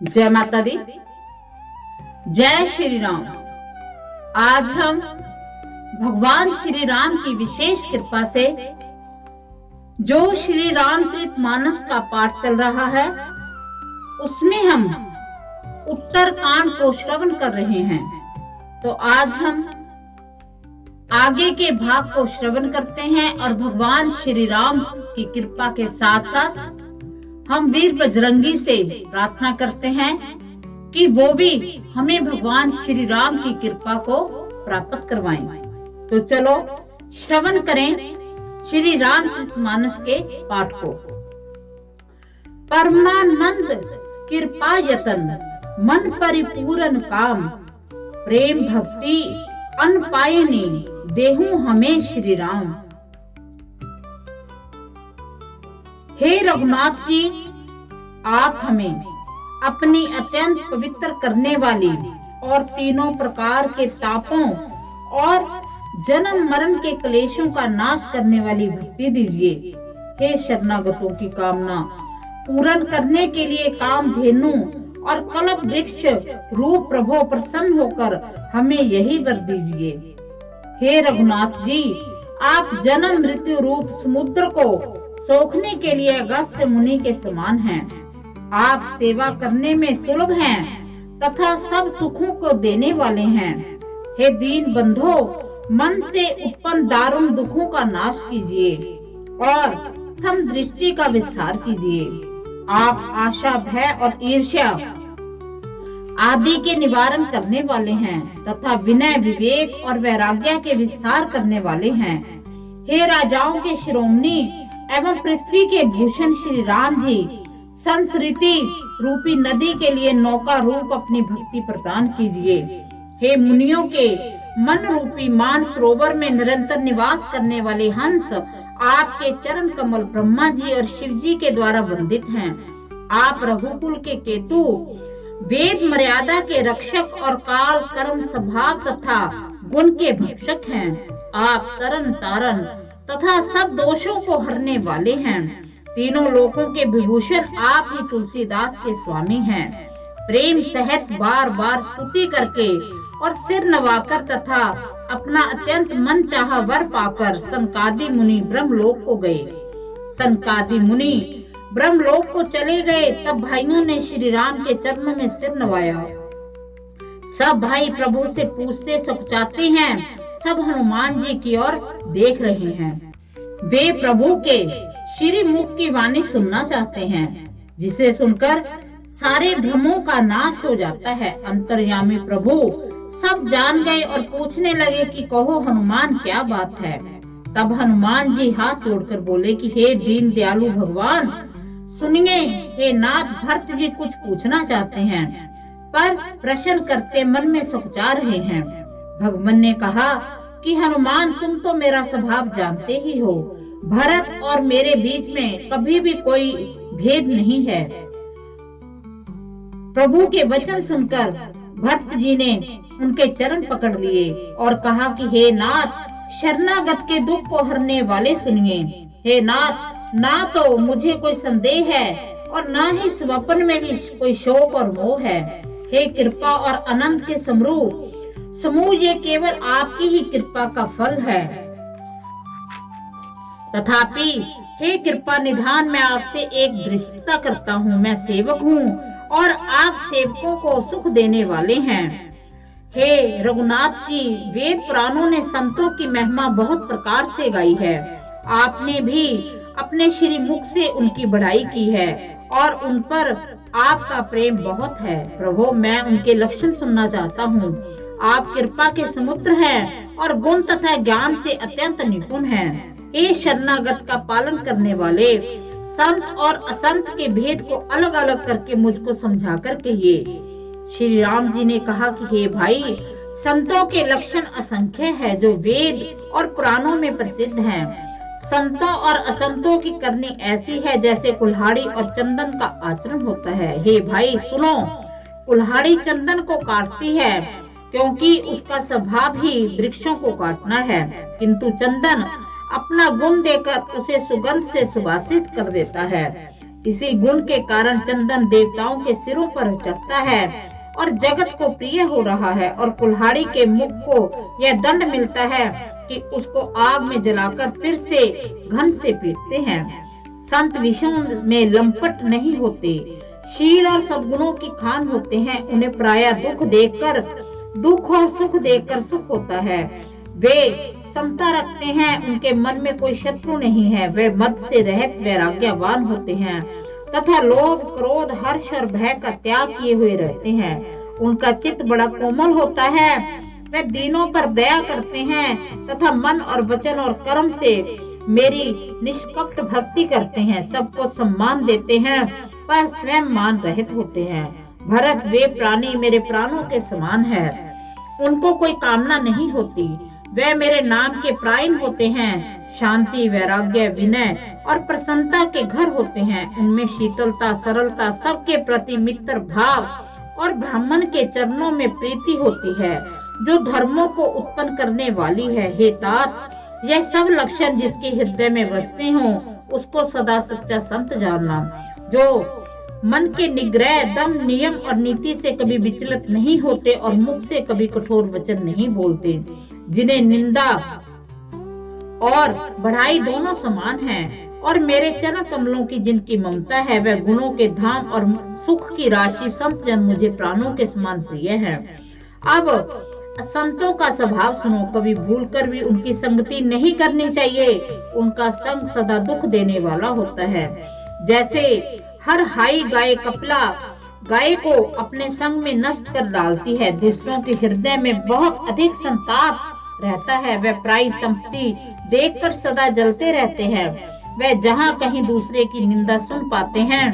जय माता दी। जय श्री राम। आज हम भगवान श्री राम की विशेष कृपा से जो श्री रामचरितमानस का पाठ चल रहा है उसमें हम उत्तर कांड को श्रवण कर रहे हैं। तो आज हम आगे के भाग को श्रवण करते हैं और भगवान श्री राम की कृपा के साथ साथ हम वीर बजरंगी से प्रार्थना करते हैं कि वो भी हमें भगवान श्री राम की कृपा को प्राप्त करवाएं। तो चलो श्रवण करें श्री रामचरितमानस के पाठ को। परमानंद कृपा यतन मन परिपूर्ण काम, प्रेम भक्ति अन पायने देहु हमें श्री राम। हे रघुनाथ जी, आप हमें अपनी अत्यंत पवित्र करने वाली और तीनों प्रकार के तापों और जन्म मरण के क्लेशों का नाश करने वाली भक्ति दीजिए। हे शरणागतों की कामना पूर्ण करने के लिए कामधेनु और कल्प वृक्ष रूप प्रभु प्रसन्न होकर हमें यही वर दीजिए। हे रघुनाथ जी, आप जन्म मृत्यु रूप समुद्र को सोखने के लिए अगस्त्य मुनि के समान हैं। आप सेवा करने में सुलभ हैं तथा सब सुखों को देने वाले हैं। हे दीन बंधो, मन से उत्पन्न दारुण दुखों का नाश कीजिए और समदृष्टि का विस्तार कीजिए। आप आशा, भय और ईर्ष्या आदि के निवारण करने वाले हैं तथा विनय, विवेक और वैराग्य के विस्तार करने वाले हैं। हे राजाओं के शिरोमणि एवं पृथ्वी के भूषण श्री राम जी, संस्कृति रूपी नदी के लिए नौका रूप अपनी भक्ति प्रदान कीजिए। हे मुनियों के मन रूपी मान सरोवर में निरंतर निवास करने वाले हंस, आपके चरण कमल ब्रह्मा जी और शिव जी के द्वारा वंदित हैं। आप रघुकुल के केतु, वेद मर्यादा के रक्षक और काल कर्म स्वभाव तथा गुण के भक्षक हैं। आप तरन तारण तथा सब दोषों को हरने वाले हैं। तीनों लोकों के विभूषण आप ही तुलसीदास के स्वामी हैं। प्रेम सहित बार बार स्तुति करके और सिर नवाकर तथा अपना अत्यंत मन चाहा वर पाकर सनकादि मुनि ब्रह्मलोक को गए। सनकादि मुनि ब्रह्मलोक को चले गए तब भाइयों ने श्री राम के चरणों में सिर नवाया। सब भाई प्रभु से पूछते सकुचाते हैं, सब हनुमान जी की ओर देख रहे हैं। वे प्रभु के श्री मुख की वाणी सुनना चाहते हैं, जिसे सुनकर सारे भ्रमों का नाश हो जाता है। अंतर्यामी प्रभु सब जान गए और पूछने लगे कि कहो हनुमान, क्या बात है। तब हनुमान जी हाथ जोड़कर बोले कि हे दीन दयालु भगवान, सुनिए। हे नाथ, भरत जी कुछ पूछना चाहते हैं पर प्रश्न करते मन में सकुचा रहे हैं। भगवान ने कहा कि हनुमान, तुम तो मेरा स्वभाव जानते ही हो। भरत और मेरे बीच में कभी भी कोई भेद नहीं है। प्रभु के वचन सुनकर भरत जी ने उनके चरण पकड़ लिए और कहा कि हे नाथ, शरणागत के दुख को हरने वाले सुनिए। हे नाथ, ना तो मुझे कोई संदेह है और ना ही स्वप्न में भी कोई शोक और मोह है। हे कृपा और अनंत के समूह, ये केवल आपकी ही कृपा का फल है। तथापि हे कृपा निधान, मैं आपसे एक दृष्टता करता हूँ। मैं सेवक हूँ और आप सेवकों को सुख देने वाले हैं। हे रघुनाथ जी, वेद पुराणों ने संतों की महिमा बहुत प्रकार से गाई है। आपने भी अपने श्री मुख से उनकी बढ़ाई की है और उन पर आपका प्रेम बहुत है। प्रभु, मैं उनके लक्षण सुनना चाहता हूँ। आप कृपा के समुद्र हैं और गुण तथा ज्ञान से अत्यंत निपुण हैं। हे शरणागत का पालन करने वाले, संत और असंत के भेद को अलग अलग करके मुझको समझा कर कहिए। श्री राम जी ने कहा कि हे भाई, संतों के लक्षण असंख्य है जो वेद और पुराणों में प्रसिद्ध हैं। संतों और असंतों की करनी ऐसी है जैसे कुल्हाड़ी और चंदन का आचरण होता है। हे भाई सुनो, कुल्हाड़ी चंदन को काटती है क्योंकि उसका स्वभाव ही वृक्षों को काटना है, किंतु चंदन अपना गुण देकर उसे सुगंध से सुवासित कर देता है। इसी गुण के कारण चंदन देवताओं के सिरों पर चढ़ता है और जगत को प्रिय हो रहा है, और कुल्हाड़ी के मुख को यह दंड मिलता है कि उसको आग में जलाकर फिर से घन से पीटते हैं। संत विषयों में लंपट नहीं होते, शील और सद्गुणों की खान होते हैं। उन्हें प्रायः दुख और सुख देखकर सुख होता है। वे समता रखते हैं, उनके मन में कोई शत्रु नहीं है। वे मद से रहित वैराग्यवान होते हैं तथा लोभ, क्रोध, हर्ष और भय का त्याग किए हुए रहते हैं। उनका चित्त बड़ा कोमल होता है। वे दीनों पर दया करते हैं तथा मन और वचन और कर्म से मेरी निष्कपट भक्ति करते हैं। सबको सम्मान देते हैं पर स्वयं मान रहित होते हैं। भरत, वे प्राणी मेरे प्राणों के समान है, उनको कोई कामना नहीं होती। वे मेरे नाम के प्रायण होते हैं। शांति, वैराग्य, विनय और प्रसन्नता के घर होते हैं। उनमें शीतलता, सरलता, सबके प्रति मित्र भाव और ब्राह्मण के चरणों में प्रीति होती है, जो धर्मों को उत्पन्न करने वाली है। हे तात, यह सब लक्षण जिसके हृदय में बसते हों, उसको सदा सच्चा संत जानना, जो मन के निग्रह, दम, नियम और नीति से कभी विचलित नहीं होते और मुख से कभी कठोर वचन नहीं बोलते, जिन्हें निंदा और बढ़ाई दोनों समान हैं, और मेरे चरण कमलों की जिनकी ममता है, वह गुणों के धाम और सुख की राशि संत जन मुझे प्राणों के समान प्रिय है। अब संतों का स्वभाव सुनो। कभी भूलकर भी उनकी संगति नहीं करनी चाहिए। उनका संग सदा दुख देने वाला होता है। जैसे हर हाई गाय कपिला गाय को अपने संग में नष्ट कर डालती है। दूसरों के हृदय में बहुत अधिक संताप रहता है। वह पराई संपत्ति देखकर सदा जलते रहते हैं। वह जहाँ कहीं दूसरे की निंदा सुन पाते हैं,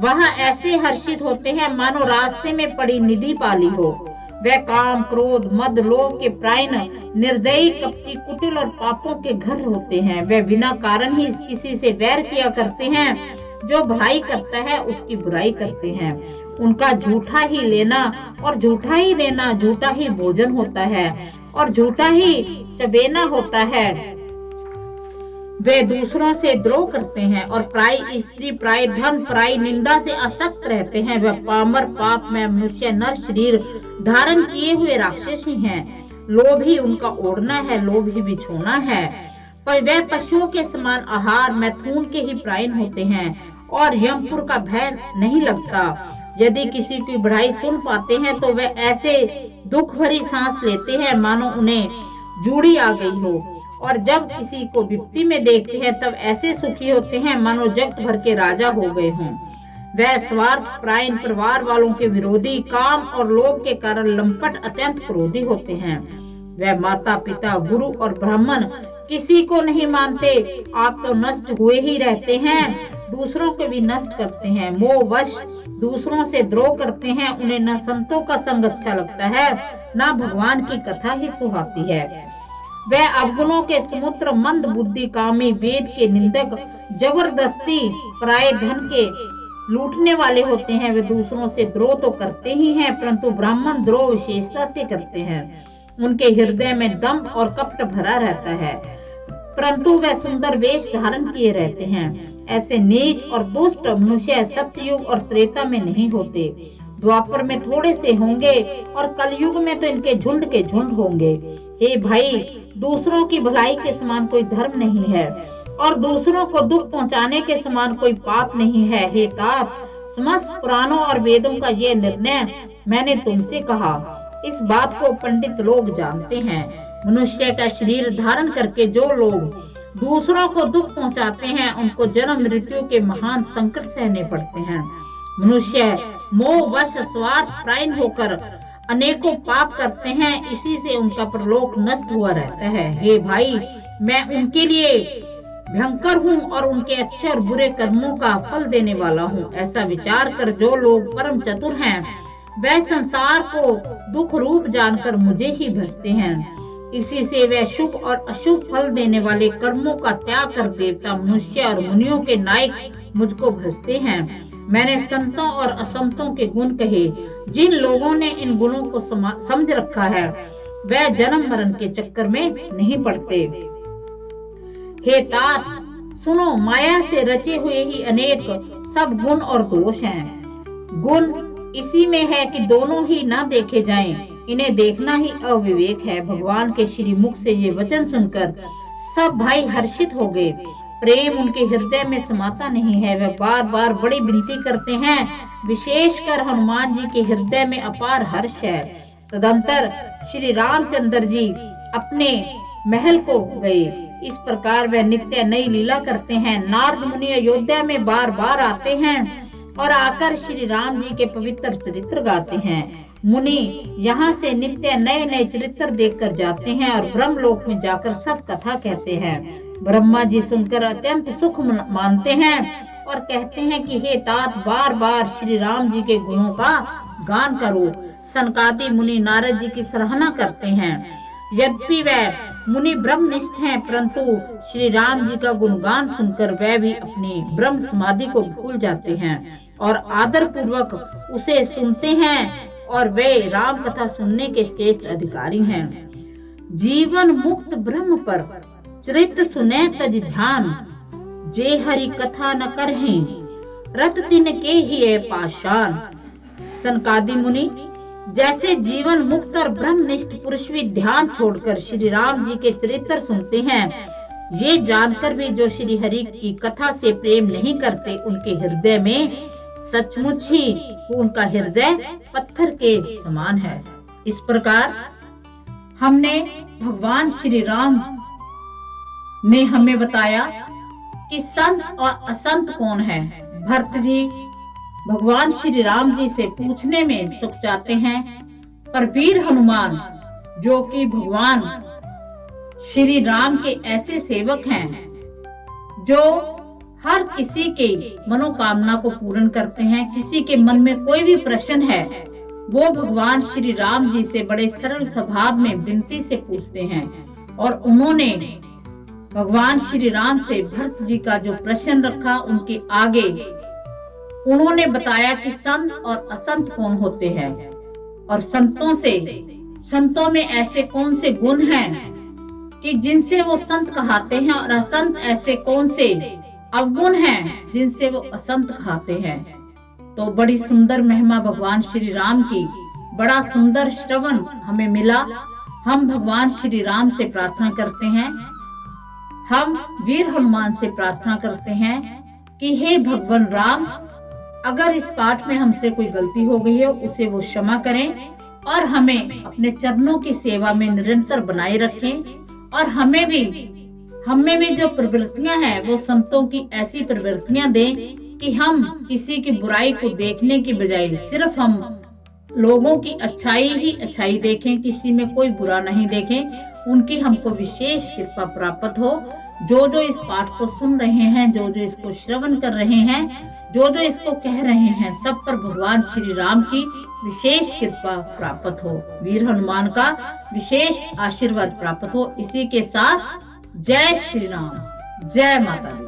वहाँ ऐसे हर्षित होते हैं मानो रास्ते में पड़ी निधि पाली हो। वह काम, क्रोध, मद, लोभ के प्रायण, निर्दयी, कपटी, कुटिल और पापों के घर होते हैं। वह बिना कारण ही किसी से वैर किया करते हैं। जो भलाई करता है उसकी बुराई करते हैं। उनका झूठा ही लेना और झूठा ही देना, झूठा ही भोजन होता है और झूठा ही चबेना होता है। वे दूसरों से द्रोह करते हैं और पराई स्त्री, पराई धन, पराई निंदा से आसक्त रहते हैं। वह पामर, पाप में मनुष्य नर शरीर धारण किए हुए राक्षस ही हैं। लोभ ही उनका ओढ़ना है, लोभ ही बिछोना है। पर वह पशुओं के समान आहार, मैथुन के ही प्रायण होते हैं और यमपुर का भय नहीं लगता। यदि किसी की बढ़ाई सुन पाते हैं तो वह ऐसे दुख भरी सांस लेते हैं मानो उन्हें जूड़ी आ गई हो, और जब किसी को विपत्ति में देखते हैं तब ऐसे सुखी होते हैं मानो जगत भर के राजा हो गए हों। वह स्वार्थ परायण, परिवार वालों के विरोधी, काम और लोभ के कारण लंपट, अत्यंत क्रोधी होते हैं। वह माता, पिता, गुरु और ब्राह्मण किसी को नहीं मानते। आप तो नष्ट हुए ही रहते हैं, दूसरों को भी नष्ट करते हैं। मोहवश दूसरों से द्रोह करते हैं। उन्हें न संतों का संग अच्छा लगता है, न भगवान की कथा ही सुहाती है। वह अवगुणों के समुद्र, मंद बुद्धि, कामी, वेद के निंदक, जबरदस्ती पराये धन के लूटने वाले होते हैं। वे दूसरों से द्रोह तो करते ही हैं, परंतु ब्राह्मण द्रोह विशेषता से करते हैं। उनके हृदय में दम और कपट भरा रहता है, परंतु वह सुंदर वेश धारण किए रहते हैं। ऐसे नीच और दुष्ट मनुष्य सत्ययुग और त्रेता में नहीं होते। द्वापर में थोड़े से होंगे और कलयुग में तो इनके झुंड के झुंड होंगे। हे भाई, दूसरों की भलाई के समान कोई धर्म नहीं है और दूसरों को दुख पहुंचाने के समान कोई पाप नहीं है। हे तात, समस्त पुराणों और वेदों का यह निर्णय मैंने तुमसे कहा। इस बात को पंडित लोग जानते हैं। मनुष्य का शरीर धारण करके जो लोग दूसरों को दुख पहुंचाते हैं, उनको जन्म मृत्यु के महान संकट सहने पड़ते हैं। मनुष्य मोह वश स्वार्थ परायण होकर अनेकों पाप करते हैं, इसी से उनका परलोक नष्ट हुआ रहता है। हे भाई, मैं उनके लिए भयंकर हूँ और उनके अच्छे और बुरे कर्मों का फल देने वाला हूँ। ऐसा विचार कर जो लोग परम चतुर हैं, वह संसार को दुख रूप जानकर मुझे ही भजते हैं। इसी से वह शुभ और अशुभ फल देने वाले कर्मों का त्याग कर देवता, मनुष्य और मुनियों के नायक मुझको भजते हैं। मैंने संतों और असंतों के गुण कहे। जिन लोगों ने इन गुणों को समझ रखा है, वह जन्म मरण के चक्कर में नहीं पड़ते। हे तात, सुनो, माया से रचे हुए ही अनेक सब गुण और दोष हैं। गुण इसी में है कि दोनों ही ना देखे जाएं, इन्हें देखना ही अविवेक है। भगवान के श्री मुख से ये वचन सुनकर सब भाई हर्षित हो गए। प्रेम उनके हृदय में समाता नहीं है। वे बार बार बड़ी विनती करते हैं। विशेषकर हनुमान जी के हृदय में अपार हर्ष है। तदंतर श्री रामचंद्र जी अपने महल को गए। इस प्रकार वे नित्य नई लीला करते हैं। नारद मुनि अयोध्या में बार बार आते हैं और आकर श्री राम जी के पवित्र चरित्र गाते हैं। मुनि यहाँ से नित्य नए नए चरित्र देखकर जाते हैं और ब्रह्मलोक में जाकर सब कथा कहते हैं। ब्रह्मा जी सुनकर अत्यंत सुख मानते हैं और कहते हैं कि हे तात, बार बार श्री राम जी के गुणों का गान करो। सनकादि मुनि नारद जी की सराहना करते हैं। यद्यपि वह मुनि ब्रह्मनिष्ठ हैं, परंतु श्री राम जी का गुणगान सुनकर वह भी अपनी ब्रह्म समाधि को भूल जाते हैं और आदर पूर्वक उसे सुनते हैं और वे राम कथा सुनने के श्रेष्ठ अधिकारी हैं। जीवन मुक्त ब्रह्म पर चरित सुने तज ध्यान, जे हरि कथा न करहिं, रत तिन के ही पाषाण। सनकादि मुनि जैसे जीवन मुक्त और ब्रह्मनिष्ठ पुरुष भी ध्यान छोड़कर श्री राम जी के चरित्र सुनते हैं, ये जानकर भी जो श्री हरि की कथा से प्रेम नहीं करते, उनके हृदय में सचमुच ही उनका हृदय पत्थर के समान है। इस प्रकार हमने भगवान श्री राम ने हमें बताया कि संत और असंत कौन है। भरत जी भगवान श्री राम जी से पूछने में सुख चाहते हैं, पर वीर हनुमान जो कि भगवान श्री राम के ऐसे सेवक हैं जो हर किसी के मनोकामना को पूर्ण करते हैं। किसी के मन में कोई भी प्रश्न है, वो भगवान श्री राम जी से बड़े सरल स्वभाव में विनती से पूछते हैं और उन्होंने भगवान श्री राम से भरत जी का जो प्रश्न रखा, उनके आगे उन्होंने बताया कि संत और असंत कौन होते हैं और संतों में ऐसे कौन से गुण हैं कि जिनसे वो संत कहते हैं और असंत ऐसे कौन से अवगुण हैं जिनसे वो असंत कहते हैं। तो बड़ी सुंदर महिमा भगवान श्री राम की, बड़ा सुंदर श्रवण हमें मिला। हम भगवान श्री राम से प्रार्थना करते हैं, हम वीर हनुमान से प्रार्थना करते हैं कि हे भगवान राम, अगर इस पाठ में हमसे कोई गलती हो गई है उसे वो क्षमा करें और हमें अपने चरणों की सेवा में निरंतर बनाए रखें और हमें भी जो प्रवृत्तियां हैं वो संतों की ऐसी प्रवृत्तियां दें कि हम किसी की बुराई को देखने की बजाय सिर्फ हम लोगों की अच्छाई ही अच्छाई देखें, किसी में कोई बुरा नहीं देखें। उनकी हमको विशेष कृपा प्राप्त हो। जो जो इस पाठ को सुन रहे हैं, जो जो इसको श्रवण कर रहे हैं, जो जो इसको कह रहे हैं, सब पर भगवान श्री राम की विशेष कृपा प्राप्त हो, वीर हनुमान का विशेष आशीर्वाद प्राप्त हो। इसी के साथ जय श्री राम, जय माता दी।